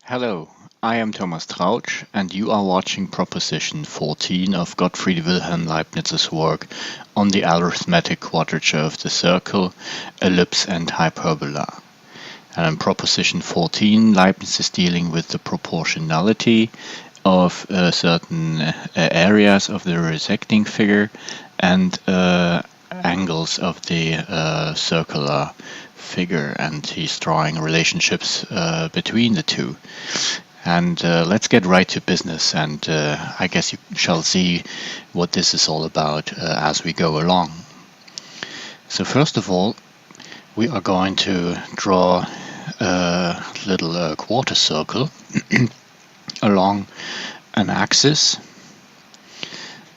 Hello, I am Thomas Trauch, and you are watching Proposition 14 of Gottfried Wilhelm Leibniz's work on the arithmetic quadrature of the circle, ellipse, and hyperbola. And in Proposition 14, Leibniz is dealing with the proportionality of certain areas of the resecting figure and angles of the circular figure, and he's drawing relationships between the two. And let's get right to business, and I guess you shall see what this is all about as we go along. So first of all, we are going to draw a little quarter circle along an axis.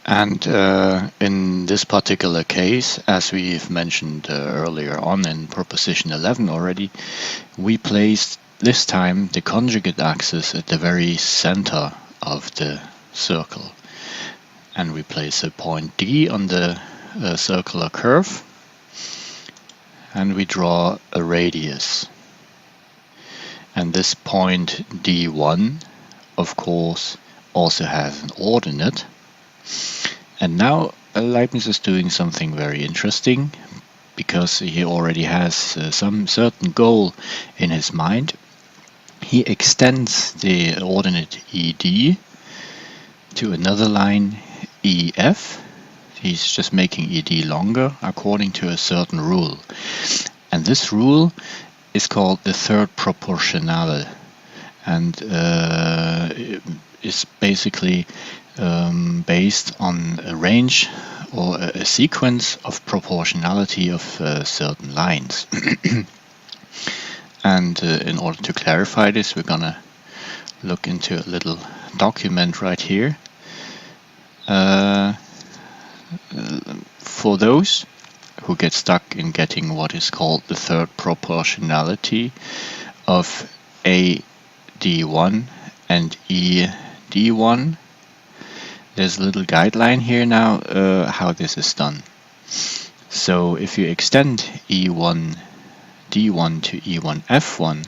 And in this particular case, as we've mentioned earlier on in Proposition 11 already, we placed this time the conjugate axis at the very center of the circle. And we place a point D on the circular curve, and we draw a radius. And this point D1, of course, also has an ordinate. And now Leibniz is doing something very interesting, because he already has some certain goal in his mind. He extends the ordinate ED to another line EF. He's just making ED longer according to a certain rule. And this rule is called the third proportionale, and is basically based on a range or a sequence of proportionality of certain lines. And in order to clarify this, we're gonna look into a little document right here. For those who get stuck in getting what is called the third proportionality of AD1 and ED1, there's a little guideline here now how this is done. So if you extend E1 D1 to E1 F1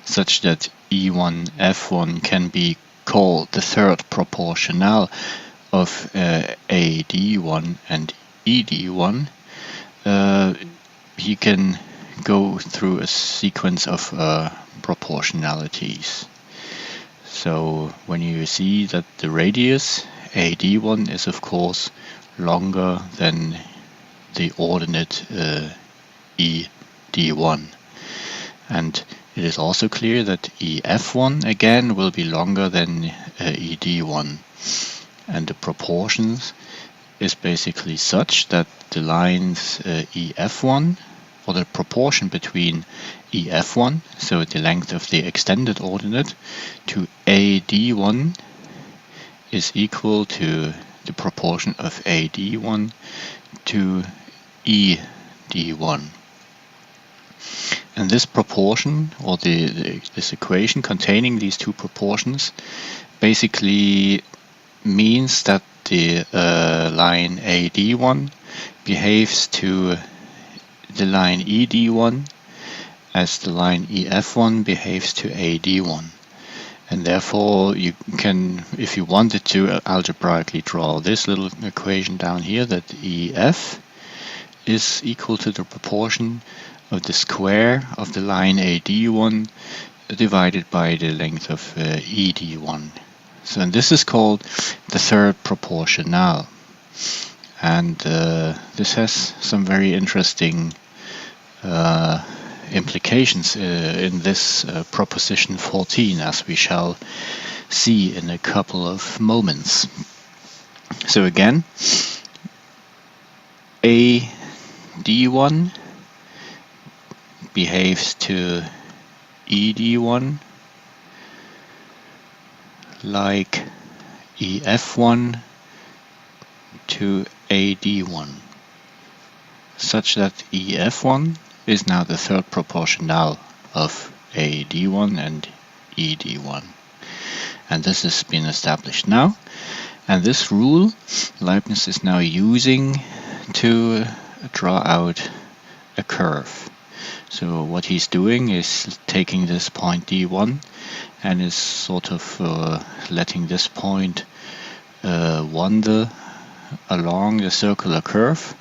such that E1 F1 can be called the third proportionale of AD1 and ED1, you can go through a sequence of proportionalities. So when you see that the radius AD1 is of course longer than the ordinate ED1, and it is also clear that EF1 again will be longer than ED1, and the proportions is basically such that the lines EF1, or the proportion between EF1, so the length of the extended ordinate, to AD1 is equal to the proportion of AD1 to ED1. And this proportion, or this equation containing these two proportions, basically means that the line AD1 behaves to the line ED1 as the line EF1 behaves to AD1. And therefore you can, if you wanted to, algebraically draw this little equation down here, that EF is equal to the proportion of the square of the line AD1 divided by the length of ED1. So and this is called the third proportionale. And this has some very interesting implications in this Proposition 14, as we shall see in a couple of moments. So again, AD1 behaves to ED1 like EF1 to AD1, such that EF1 is now the third proportionale of AD1 and ED1. And this has been established now. And this rule Leibniz is now using to draw out a curve. So what he's doing is taking this point D1 and is sort of letting this point wander along the circular curve,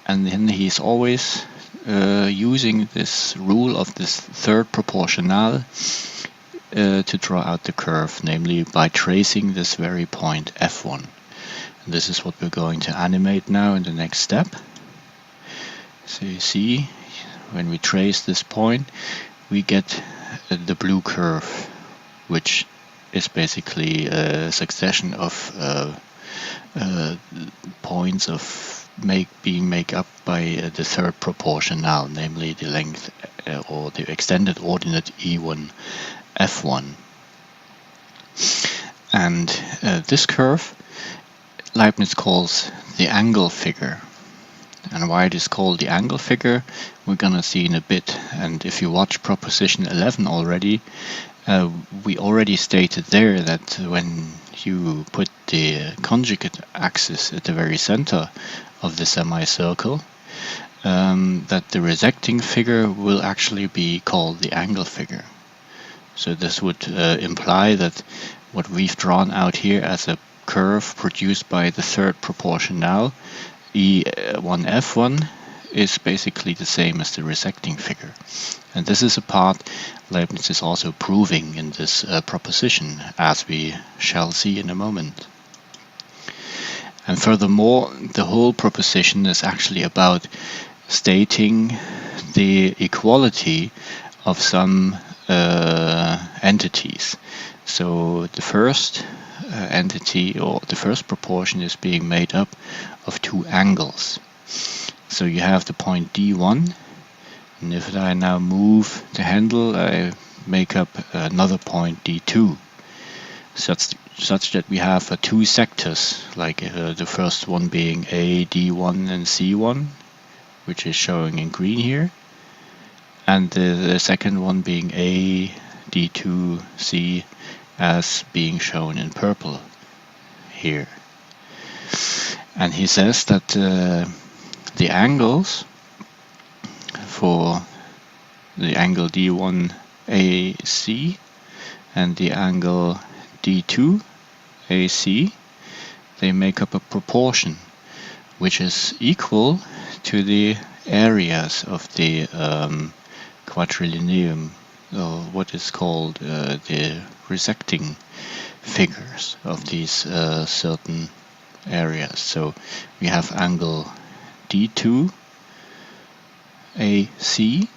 and then he's always using this rule of this third proportionale to draw out the curve, namely by tracing this very point f1. And this is what we're going to animate now in the next step. So you see, when we trace this point, we get the blue curve, which is basically a succession of points of being made up by the third proportionale, namely the length or the extended ordinate E1 F1. And this curve Leibniz calls the angle figure. And why it is called the angle figure, we're gonna see in a bit. And if you watch Proposition 11 already, we already stated there that when you put the conjugate axis at the very center of the semicircle, that the resecting figure will actually be called the angle figure. So this would imply that what we've drawn out here as a curve produced by the third proportionale, E1F1, is basically the same as the resecting figure. And this is a part Leibniz is also proving in this proposition, as we shall see in a moment. And furthermore, the whole proposition is actually about stating the equality of some entities. So the first entity, or the first proportion, is being made up of two angles. So you have the point D1, and if I now move the handle, I make up another point D2, such that we have two sectors, like the first one being A, D1 and C1, which is showing in green here, and the second one being A, D2, C, as being shown in purple here. And he says that the angles for the angle D1 AC and the angle D2 AC, they make up a proportion which is equal to the areas of the quadri-linear, or what is called the resecting figures of these certain areas. So we have angle D2 AC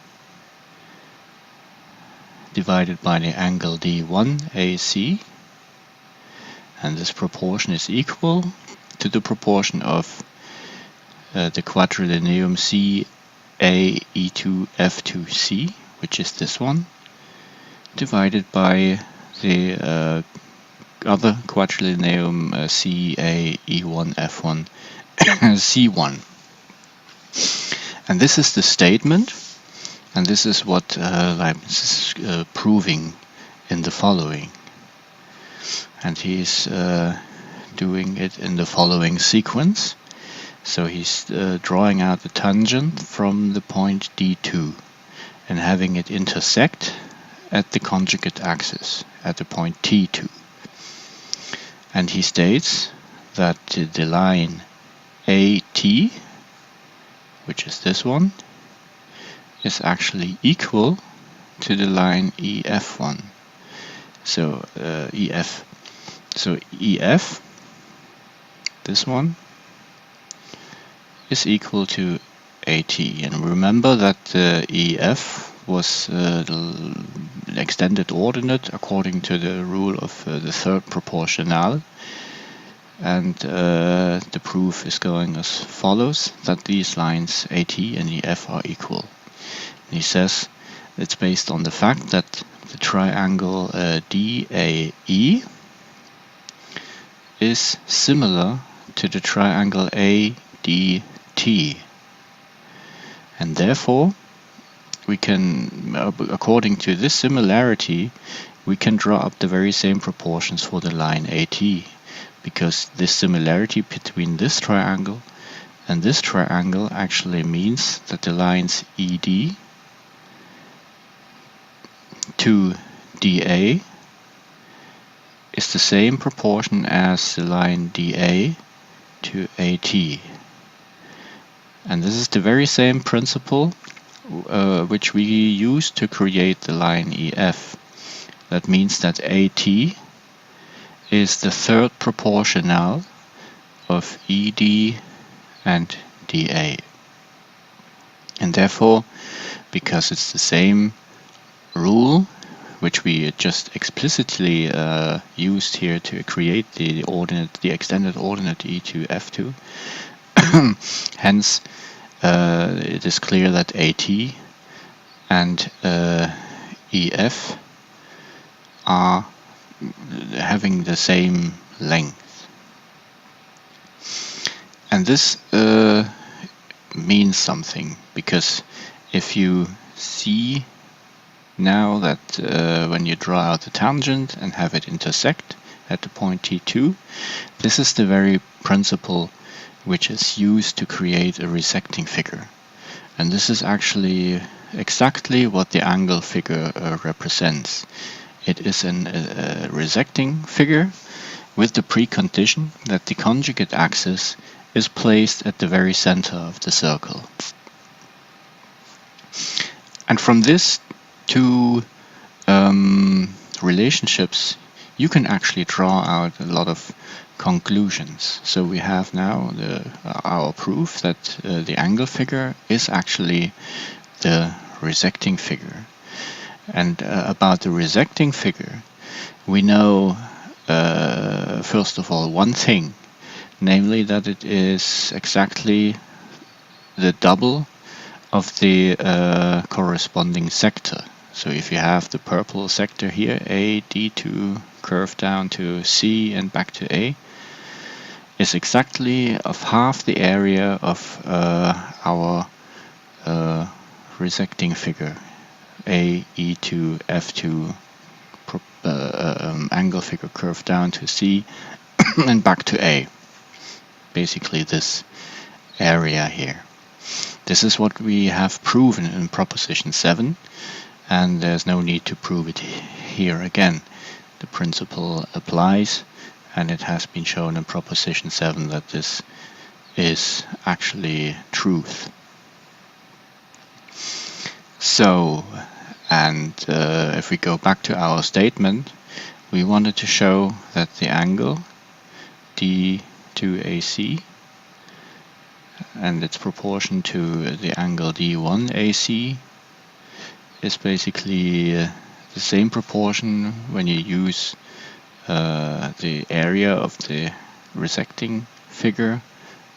divided by the angle D1 AC, and this proportion is equal to the proportion of the quadri-linear CAE2F2C, which is this one, divided by the other quadri-linear CAE1F1 C1. And this is the statement, and this is what Leibniz is proving in the following. And he's doing it in the following sequence. So he's drawing out the tangent from the point D2 and having it intersect at the conjugate axis at the point T2. And he states that the line AT, which is this one, is actually equal to the line EF1. So EF. So EF, this one, is equal to AT. And remember that EF was the extended ordinate according to the rule of the third proportionale. And the proof is going as follows, that these lines AT and EF are equal. And he says it's based on the fact that the triangle DAE is similar to the triangle ADT. And therefore, we can, according to this similarity, we can draw up the very same proportions for the line AT, because this similarity between this triangle and this triangle actually means that the lines ED to DA is the same proportion as the line DA to AT. And this is the very same principle which we use to create the line EF. That means that AT is the third proportionale of ED and DA. And therefore, because it's the same rule which we just explicitly used here to create the extended ordinate E to F2, hence it is clear that AT and EF are having the same length. And this means something, because if you see now that when you draw out the tangent and have it intersect at the point T2, this is the very principle which is used to create a resecting figure. And this is actually exactly what the angle figure represents. It is a resecting figure with the precondition that the conjugate axis is placed at the very center of the circle. And from this two relationships, you can actually draw out a lot of conclusions. So we have now our proof that the angle figure is actually the resecting figure. And about the resecting figure, we know first of all one thing, namely that it is exactly the double of the corresponding sector. So if you have the purple sector here, A, D2, curve down to C and back to A, is exactly of half the area of our resecting figure, A, E2, F2, angle figure curve down to C and back to A. Basically this area here. This is what we have proven in Proposition 7, and there's no need to prove it here again. The principle applies, and it has been shown in Proposition 7 that this is actually truth. So, and if we go back to our statement, we wanted to show that the angle D2AC and its proportion to the angle D1AC is basically the same proportion when you use the area of the resecting figure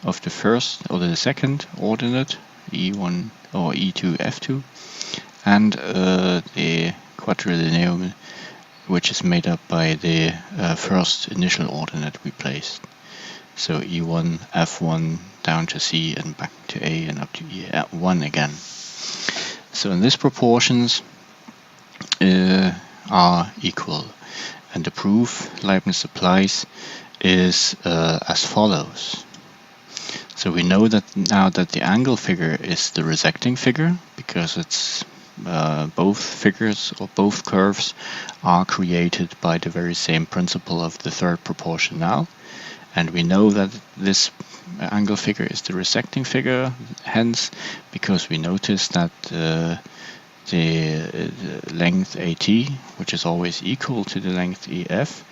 of the first or the second ordinate E1 or E2 F2 and the quadri-linear, which is made up by the first initial ordinate we placed. So E1, F1 down to C and back to A and up to E1 again. So in these proportions are equal, and the proof Leibniz applies is as follows. So we know that now that the angle figure is the resecting figure, because it's both figures or both curves are created by the very same principle of the third proportionale, and we know that this angle figure is the resecting figure, hence, because we notice that the length AT, which is always equal to the length EF,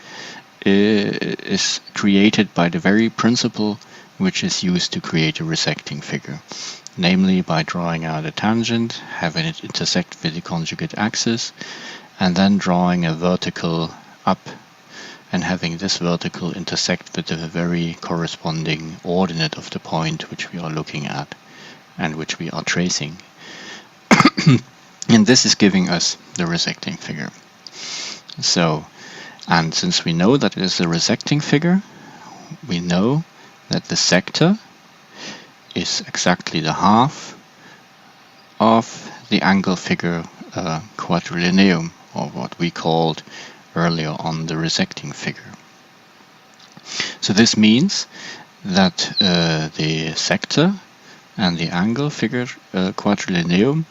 is created by the very principle which is used to create a resecting figure, namely by drawing out a tangent, having it intersect with the conjugate axis, and then drawing a vertical up and having this vertical intersect with the very corresponding ordinate of the point which we are looking at and which we are tracing. And this is giving us the resecting figure. So, and since we know that it is a resecting figure, we know that the sector is exactly the half of the angle figure quadri-linear, or what we called earlier on the resecting figure. So this means that the sector and the angle figure quadri-linear,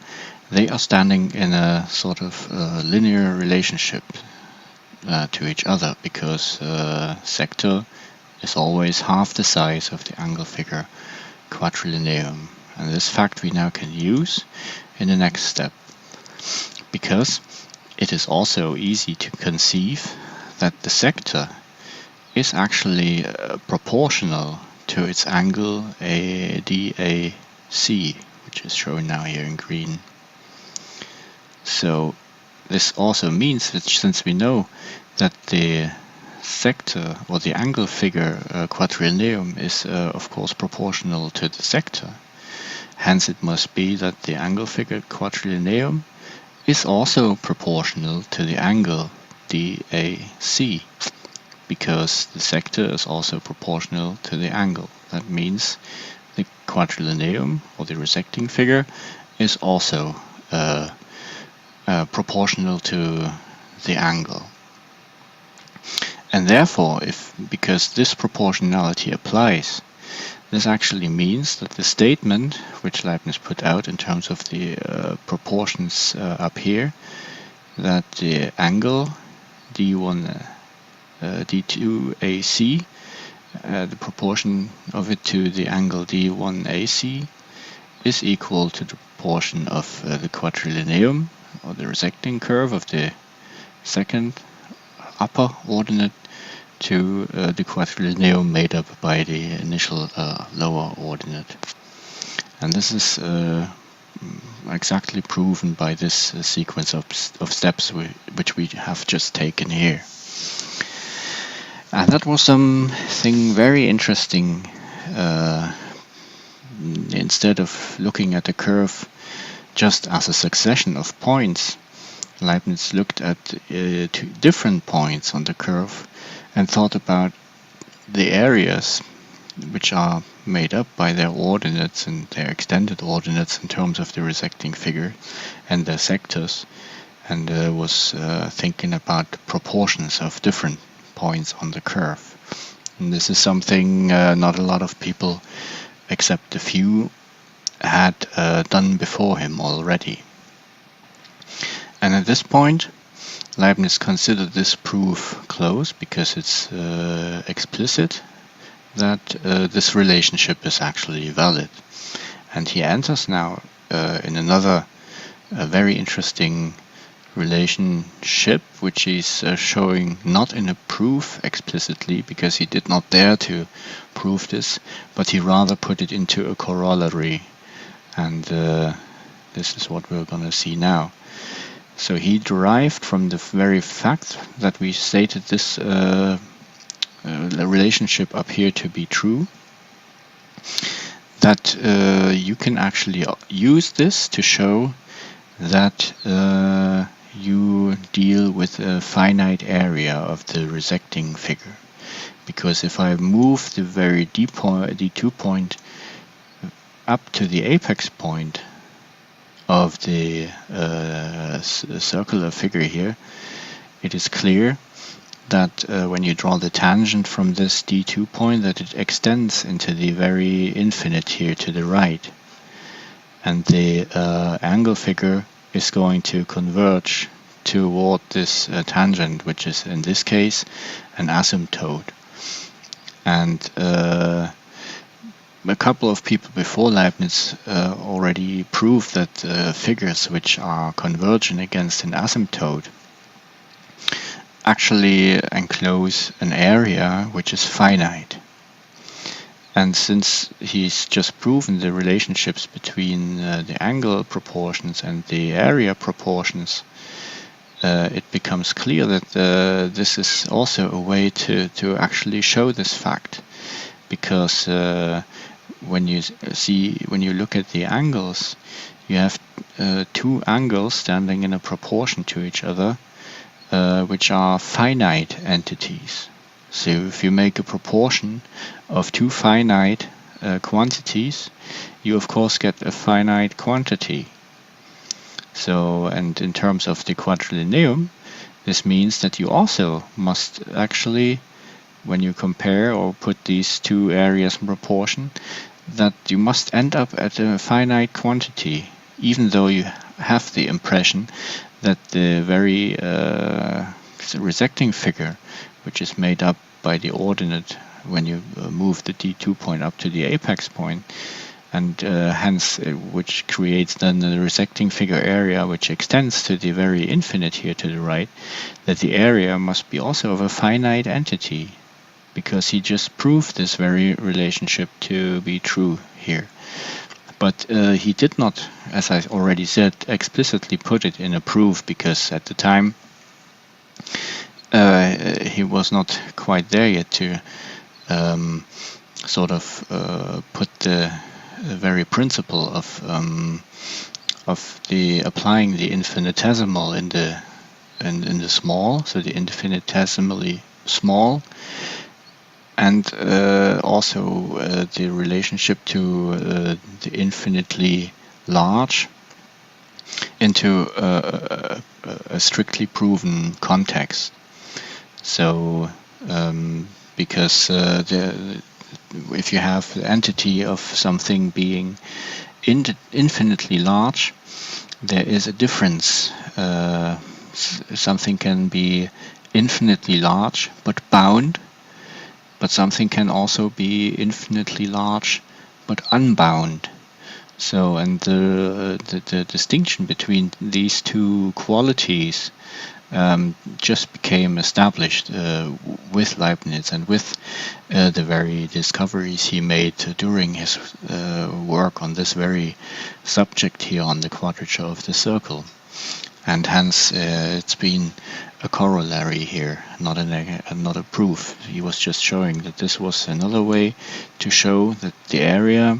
they are standing in a sort of linear relationship. to each other, because sector is always half the size of the angle figure quadri-linearum. And this fact we now can use in the next step, because it is also easy to conceive that the sector is actually proportional to its angle DAC, which is shown now here in green. So this also means that since we know that the sector or the angle figure quadri-linearum is of course proportional to the sector, hence it must be that the angle figure quadri-linearum is also proportional to the angle DAC, because the sector is also proportional to the angle. That means the quadri-linearum or the resecting figure is also proportional to the angle. And therefore, because this proportionality applies, this actually means that the statement which Leibniz put out in terms of the proportions up here, that the angle D1 D2AC, the proportion of it to the angle D1AC, is equal to the proportion of the quadri-linearum or the resecting curve of the second upper ordinate to the quadri-linearum made up by the initial lower ordinate. And this is exactly proven by this sequence of steps which we have just taken here. And that was something very interesting. Instead of looking at the curve just as a succession of points, Leibniz looked at 2 different points on the curve and thought about the areas which are made up by their ordinates and their extended ordinates in terms of the resecting figure and their sectors, and was thinking about the proportions of different points on the curve. And this is something not a lot of people, except a few, had done before him already. And at this point, Leibniz considered this proof closed because it's explicit that this relationship is actually valid. And he enters now in another very interesting relationship, which he's showing not in a proof explicitly, because he did not dare to prove this, but he rather put it into a corollary. And this is what we're going to see now. So he derived from the very fact that we stated this relationship up here to be true, that you can actually use this to show that you deal with a finite area of the resecting figure. Because if I move the very D2 point up to the apex point of the circular figure here, it is clear that when you draw the tangent from this D2 point, that it extends into the very infinite here to the right, and the angle figure is going to converge toward this tangent, which is in this case an asymptote. And a couple of people before Leibniz already proved that figures which are convergent against an asymptote actually enclose an area which is finite. And since he's just proven the relationships between the angle proportions and the area proportions, it becomes clear that this is also a way to actually show this fact, because when you look at the angles, you have 2 angles standing in a proportion to each other, which are finite entities. So if you make a proportion of 2 finite quantities, you of course get a finite quantity. So, and in terms of the quadri-linearum, this means that you also must actually, when you compare or put these 2 areas in proportion, that you must end up at a finite quantity, even though you have the impression that the very resecting figure, which is made up by the ordinate when you move the D2 point up to the apex point, and hence which creates then the resecting figure area, which extends to the very infinite here to the right, that the area must be also of a finite entity, because he just proved this very relationship to be true here. But he did not, as I already said, explicitly put it in a proof, because at the time he was not quite there yet to sort of put the very principle of the applying the infinitesimal in the small, so the infinitesimally small, and also the relationship to the infinitely large into a strictly proven context. So because if you have the entity of something being infinitely large, there is a difference. Something can be infinitely large but bound, but something can also be infinitely large but unbound. So, and the distinction between these two qualities just became established with Leibniz and with the very discoveries he made during his work on this very subject here on the quadrature of the circle. And hence it's been a corollary here, not a proof. He was just showing that this was another way to show that the area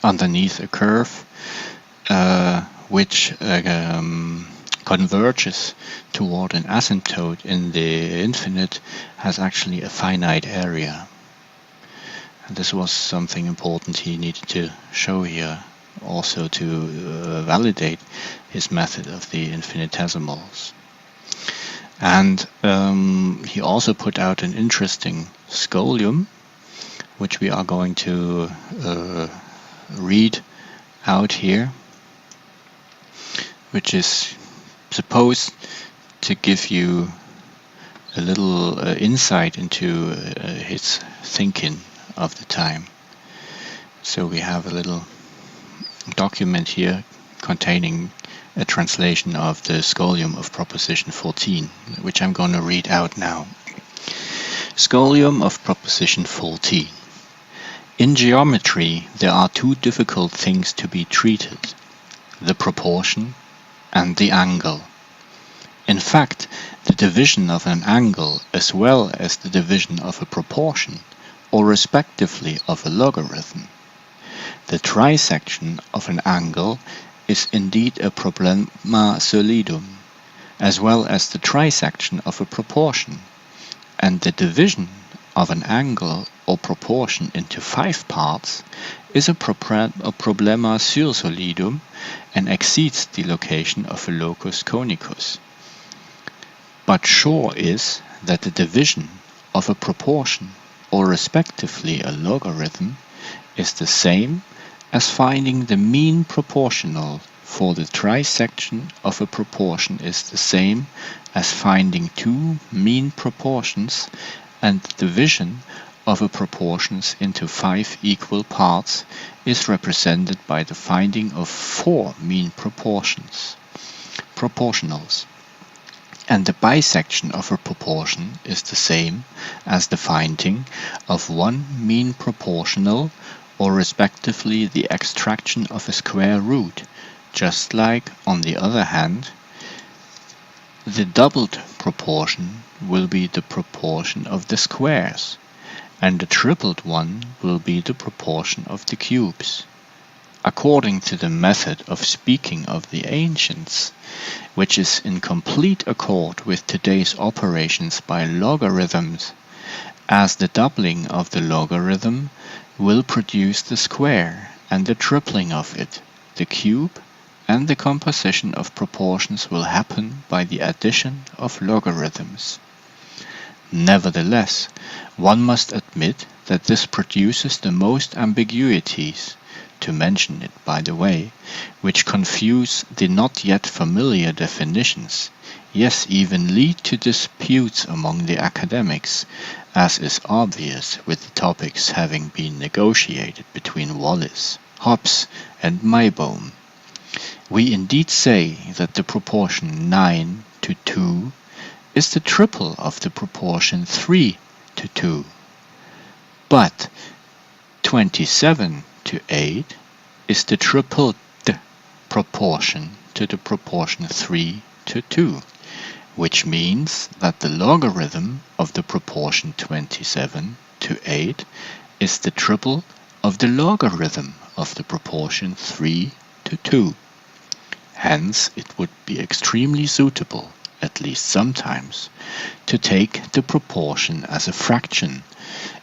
underneath a curve which converges toward an asymptote in the infinite has actually a finite area. And this was something important he needed to show here, also to validate his method of the infinitesimals. And he also put out an interesting scholium, which we are going to read out here, which is supposed to give you a little insight into his thinking of the time. So we have a little document here containing a translation of the scholium of Proposition 14, which I'm going to read out now. Scholium of Proposition 14. In geometry, there are two difficult things to be treated: the proportion and the angle. In fact, the division of an angle as well as the division of a proportion, or respectively of a logarithm. The trisection of an angle is indeed a problema solidum, as well as the trisection of a proportion, and the division of an angle or proportion into 5 parts is a problema sur solidum and exceeds the location of a locus conicus. But sure is that the division of a proportion, or respectively a logarithm, is the same as finding the mean proportional, for the trisection of a proportion is the same as finding 2 mean proportions, and the division of a proportions into 5 equal parts is represented by the finding of 4 mean proportionals. And the bisection of a proportion is the same as the finding of 1 mean proportional, or respectively the extraction of a square root, just like, on the other hand, the doubled proportion will be the proportion of the squares, and the tripled one will be the proportion of the cubes. According to the method of speaking of the ancients, which is in complete accord with today's operations by logarithms, as the doubling of the logarithm will produce the square, and the tripling of it, the cube, and the composition of proportions will happen by the addition of logarithms. Nevertheless, one must admit that this produces the most ambiguities, to mention it by the way, which confuse the not yet familiar definitions, yes, even lead to disputes among the academics, as is obvious with the topics having been negotiated between Wallis, Hobbes, and Maybaum. We indeed say that the proportion 9 to 2 is the triple of the proportion 3 to 2, but 27 to 8 is the triple proportion to the proportion 3 to 2, which means that the logarithm of the proportion 27 to 8 is the triple of the logarithm of the proportion 3 to 2. Hence, it would be extremely suitable, at least sometimes, to take the proportion as a fraction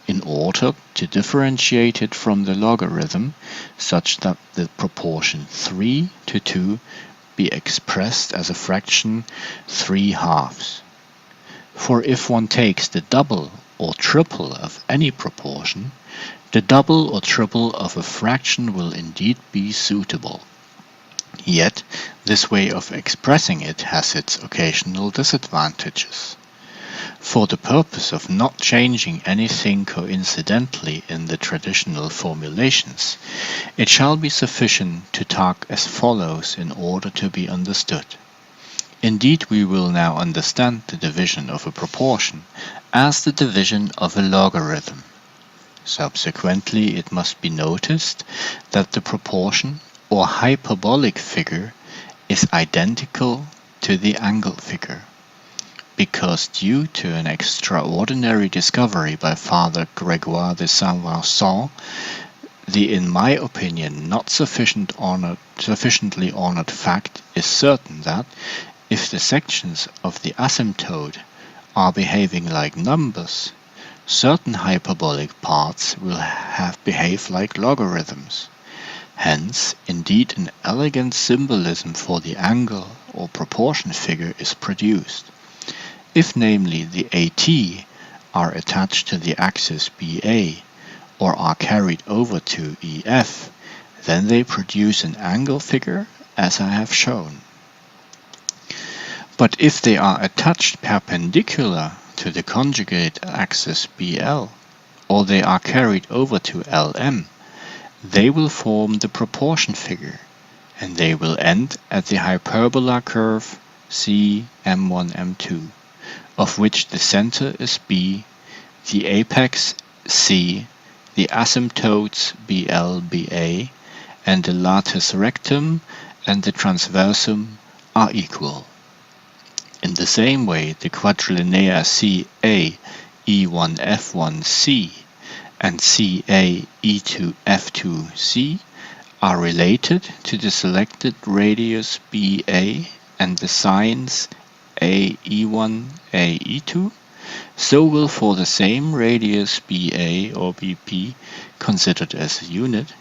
in order to differentiate it from the logarithm such that the proportion 3 to 2 be expressed as a fraction 3/2. For if one takes the double or triple of any proportion, the double or triple of a fraction will indeed be suitable. Yet, this way of expressing it has its occasional disadvantages. For the purpose of not changing anything coincidentally in the traditional formulations, it shall be sufficient to talk as follows in order to be understood. Indeed, we will now understand the division of a proportion as the division of a logarithm. Subsequently, it must be noticed that the proportion or hyperbolic figure is identical to the angle figure, because due to an extraordinary discovery by Father Grégoire de Saint-Vincent, the, in my opinion, not sufficiently honored fact is certain that, if the sections of the asymptote are behaving like numbers, certain hyperbolic parts will behave like logarithms. Hence, indeed, an elegant symbolism for the angle or proportion figure is produced. If namely the AT are attached to the axis BA or are carried over to EF, then they produce an angle figure as I have shown. But if they are attached perpendicular to the conjugate axis BL, or they are carried over to LM, they will form the proportion figure, and they will end at the hyperbola curve C M1 M2, of which the center is B, the apex C, the asymptotes BL, BA, and the latus rectum and the transversum are equal. In the same way, the quadri-linear CA E1 F1 C and CA E2 F2 C are related to the selected radius BA and the signs A E1 A E2, so will for the same radius BA or BP considered as a unit,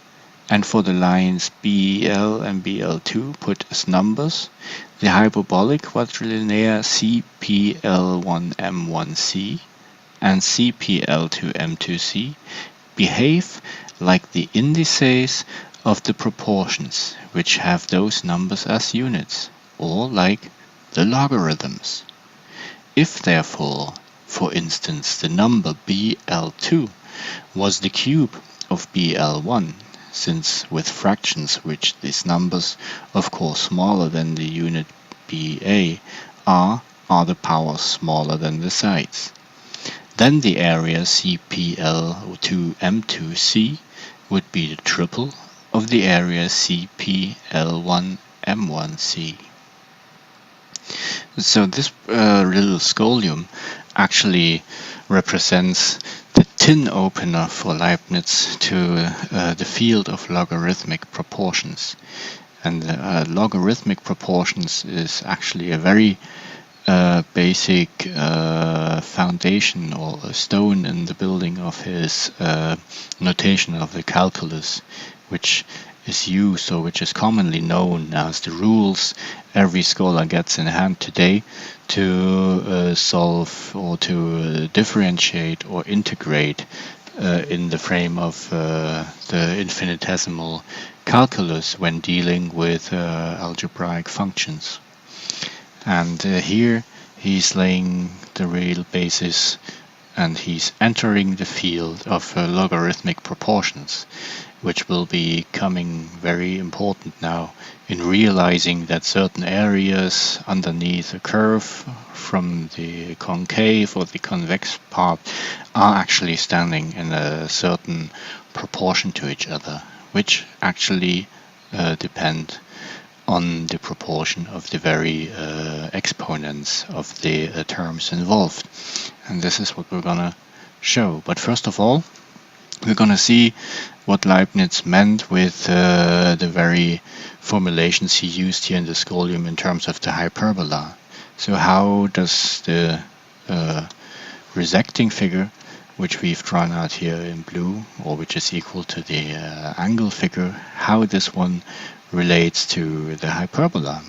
and for the lines BL and BL2 put as numbers, the hyperbolic quadrilinear CPL1M1C and CPL2M2C behave like the indices of the proportions which have those numbers as units, or like the logarithms. If therefore, for instance, the number BL2 was the cube of BL1, since with fractions which these numbers, of course smaller than the unit BA, are the powers smaller than the sides, then the area CPL2M2C would be the triple of the area CPL1M1C. So this little scholium actually represents the tin opener for Leibniz to the field of logarithmic proportions. And logarithmic proportions is actually a very basic foundation or a stone in the building of his notation of the calculus, which is used, or which is commonly known as the rules every scholar gets in hand today to solve or to differentiate or integrate in the frame of the infinitesimal calculus when dealing with algebraic functions. And here he's laying the real basis, and he's entering the field of logarithmic proportions, which will be becoming very important now in realizing that certain areas underneath a curve from the concave or the convex part are actually standing in a certain proportion to each other, which actually depend on the proportion of the very exponents of the terms involved. And this is what we're gonna show. But first of all, we're gonna see what Leibniz meant with the very formulations he used here in the scholium in terms of the hyperbola. So how does the resecting figure, which we've drawn out here in blue, or which is equal to the angle figure, how this one relates to the hyperbola?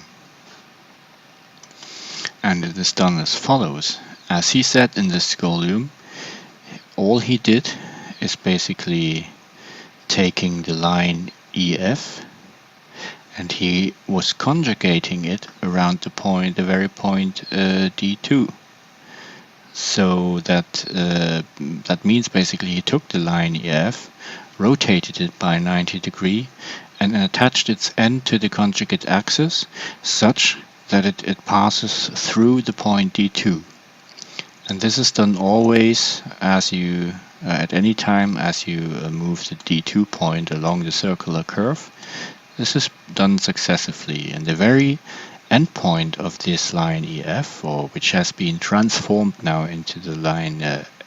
And it is done as follows. As he said in the scholium, all he did is basically taking the line EF, and he was conjugating it around the very point D2. So that means basically he took the line EF, rotated it by 90 degrees, and attached its end to the conjugate axis such that it passes through the point D2. And this is done always as you at any time as you move the D2 point along the circular curve. This is done successively, and the very end point of this line EF, or which has been transformed now into the line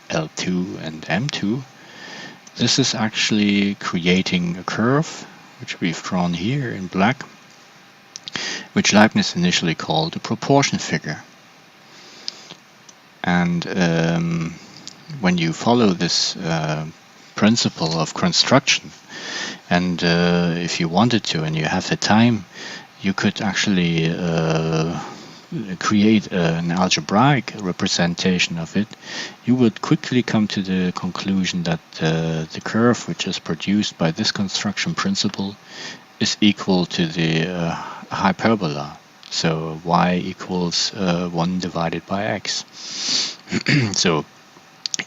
L2 and M2, this is actually creating a curve, which we've drawn here in black, which Leibniz initially called the proportion figure. And when you follow this principle of construction, and if you wanted to and you have the time, you could actually create an algebraic representation of it, you would quickly come to the conclusion that the curve which is produced by this construction principle is equal to the hyperbola. So y equals 1 divided by x. So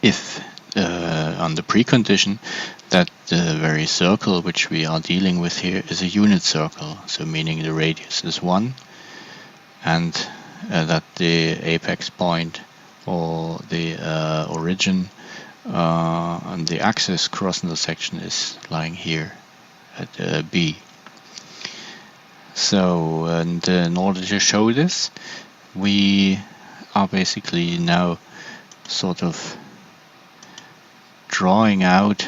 if on the precondition that the very circle which we are dealing with here is a unit circle, so meaning the radius is 1, and that the apex point or the origin on the axis cross intersection is lying here at B. So, and in order to show this, we are basically now sort of drawing out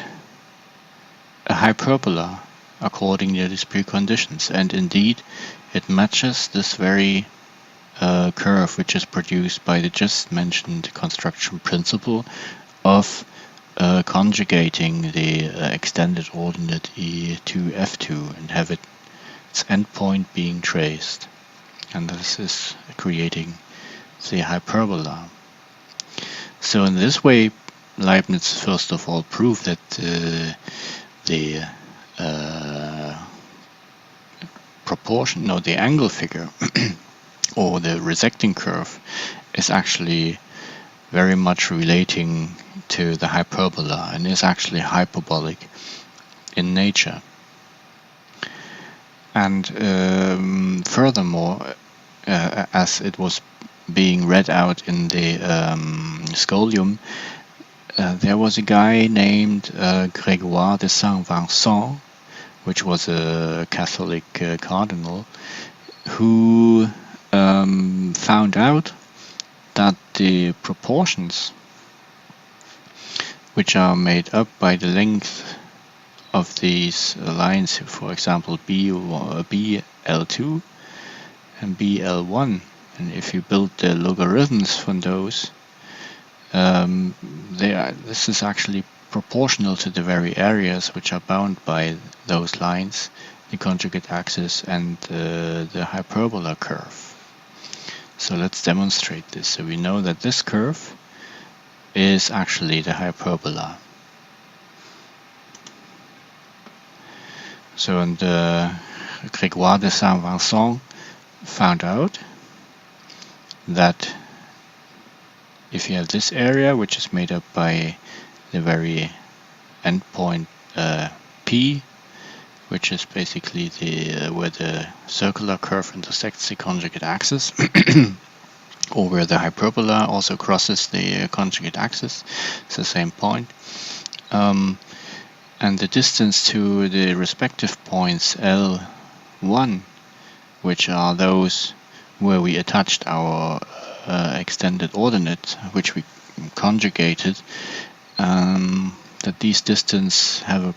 a hyperbola according to these preconditions, and indeed it matches this very curve which is produced by the just mentioned construction principle of conjugating the extended ordinate E2F2 and have its endpoint being traced, and this is creating the hyperbola. So in this way, Leibniz first of all proved that the angle figure or the resecting curve is actually very much relating to the hyperbola and is actually hyperbolic in nature. And furthermore, as it was being read out in the scholium, there was a guy named Grégoire de Saint-Vincent, which was a Catholic cardinal, who found out that the proportions which are made up by the length of these lines, for example BL2 and BL1, and if you build the logarithms from those, this is actually proportional to the very areas which are bound by those lines, the conjugate axis and the hyperbola curve. So let's demonstrate this. So we know that this curve is actually the hyperbola. So, and Grégoire de Saint-Vincent found out that if you have this area, which is made up by the very endpoint P, which is basically the where the circular curve intersects the conjugate axis, or where the hyperbola also crosses the conjugate axis. It's the same point. And the distance to the respective points L1, which are those where we attached our extended ordinate, which we conjugated, that these distances have a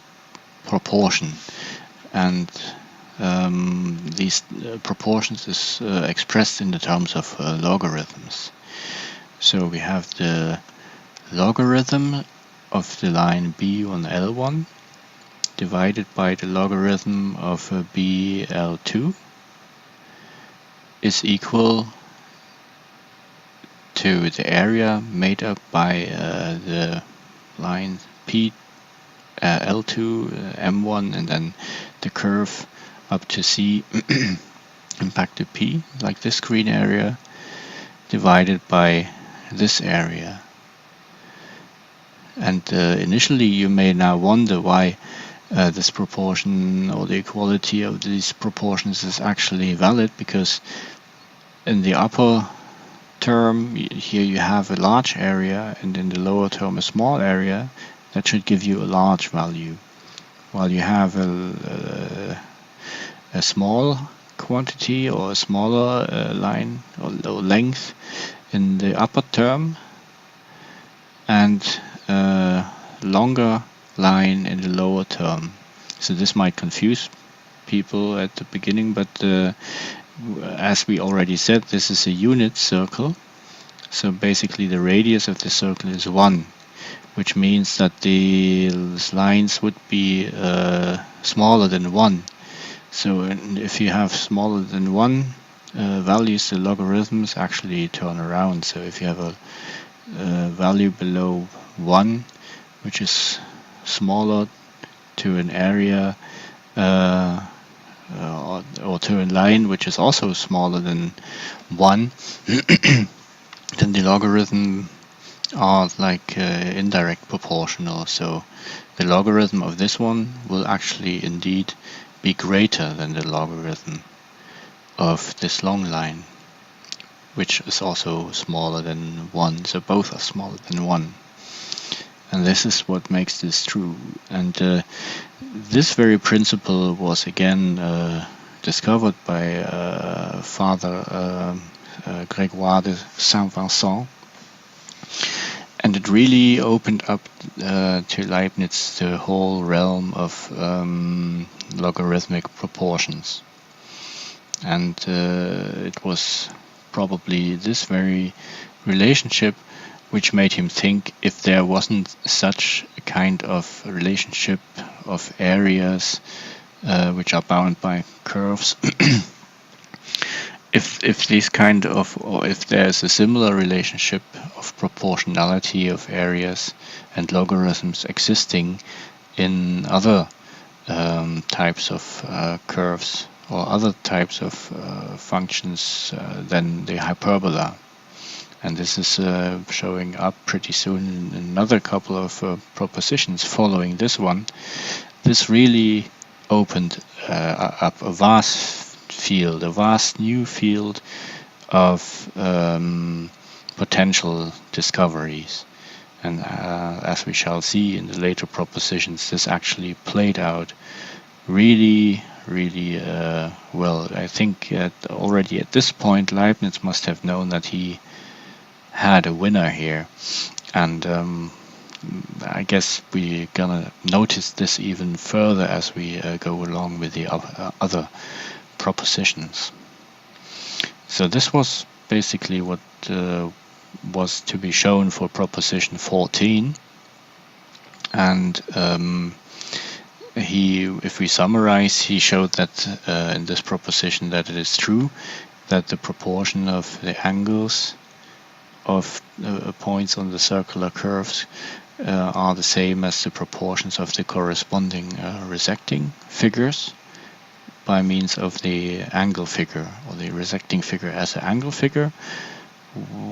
proportion, and these proportions is expressed in the terms of logarithms. So we have the logarithm of the line B on L1 divided by the logarithm of BL2 is equal to the area made up by the line P L2 M1 and then the curve up to C impacted P, like this green area, divided by this area. And initially you may now wonder why this proportion or the equality of these proportions is actually valid, because in the upper term here you have a large area and in the lower term a small area. That should give you a large value, while you have a small quantity or a smaller line or length in the upper term and longer line in the lower term. So this might confuse people at the beginning, but as we already said, this is a unit circle. So basically the radius of the circle is 1, which means that the lines would be smaller than 1. So if you have smaller than 1 values, the logarithms actually turn around. So if you have a value below 1, which is smaller to an area or to a line which is also smaller than 1, then the logarithm are like indirect proportional. So the logarithm of this one will actually indeed be greater than the logarithm of this long line, which is also smaller than 1. So both are smaller than 1. And this is what makes this true. And this very principle was again discovered by Father Grégoire de Saint-Vincent. And it really opened up to Leibniz the whole realm of logarithmic proportions. And it was probably this very relationship which made him think, if there wasn't such a kind of relationship of areas which are bound by curves, if these kind of, or if there's a similar relationship of proportionality of areas and logarithms existing in other types of curves or other types of functions than the hyperbola. And this is showing up pretty soon in another couple of propositions following this one. This really opened up a vast field, a vast new field of potential discoveries. And as we shall see in the later propositions, this actually played out really well. I think already at this point Leibniz must have known that he had a winner here, and I guess we're gonna notice this even further as we go along with the other propositions. So this was basically what was to be shown for proposition 14, and if we summarize, he showed that in this proposition that it is true that the proportion of the angles of points on the circular curves are the same as the proportions of the corresponding resecting figures by means of the angle figure, or the resecting figure as an angle figure,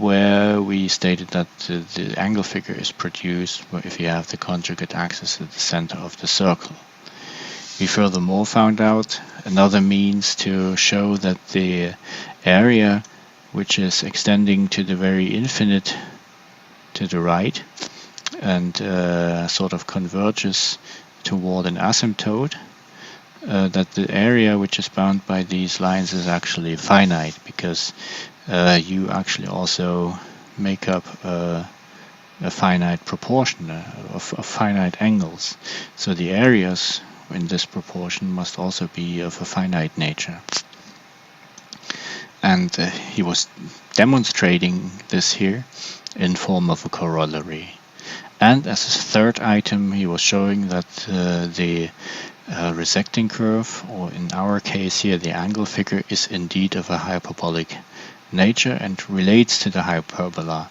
where we stated that the angle figure is produced if you have the conjugate axis at the center of the circle. We furthermore found out another means to show that the area, which is extending to the very infinite to the right and sort of converges toward an asymptote, that the area which is bound by these lines is actually finite, because you actually also make up a finite proportion of finite angles. So the areas in this proportion must also be of a finite nature. And he was demonstrating this here in form of a corollary. And as a third item, he was showing that the resecting curve, or in our case here the angle figure, is indeed of a hyperbolic nature and relates to the hyperbola.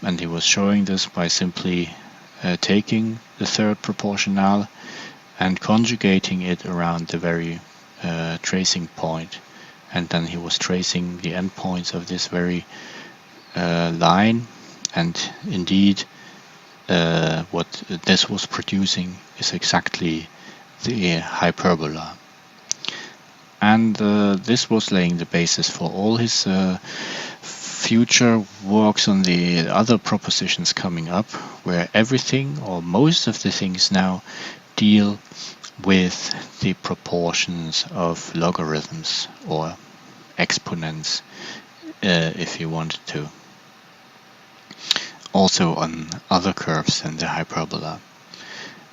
And he was showing this by simply taking the third proportionale and conjugating it around the very tracing point, and then he was tracing the endpoints of this very line, and indeed what this was producing is exactly the hyperbola. And this was laying the basis for all his future works on the other propositions coming up, where everything or most of the things now deal with the proportions of logarithms or exponents, if you wanted to. Also on other curves than the hyperbola.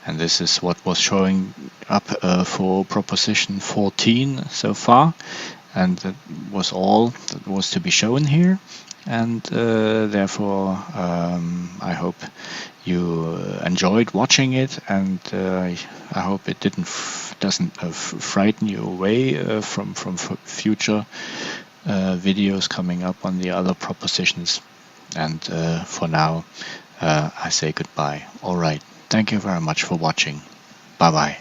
And this is what was showing up for Proposition 14 so far, and that was all that was to be shown here. And therefore I hope you enjoyed watching it, and I hope it doesn't frighten you away from future videos coming up on the other propositions. And for now I say goodbye. Alright, thank you very much for watching. Bye bye.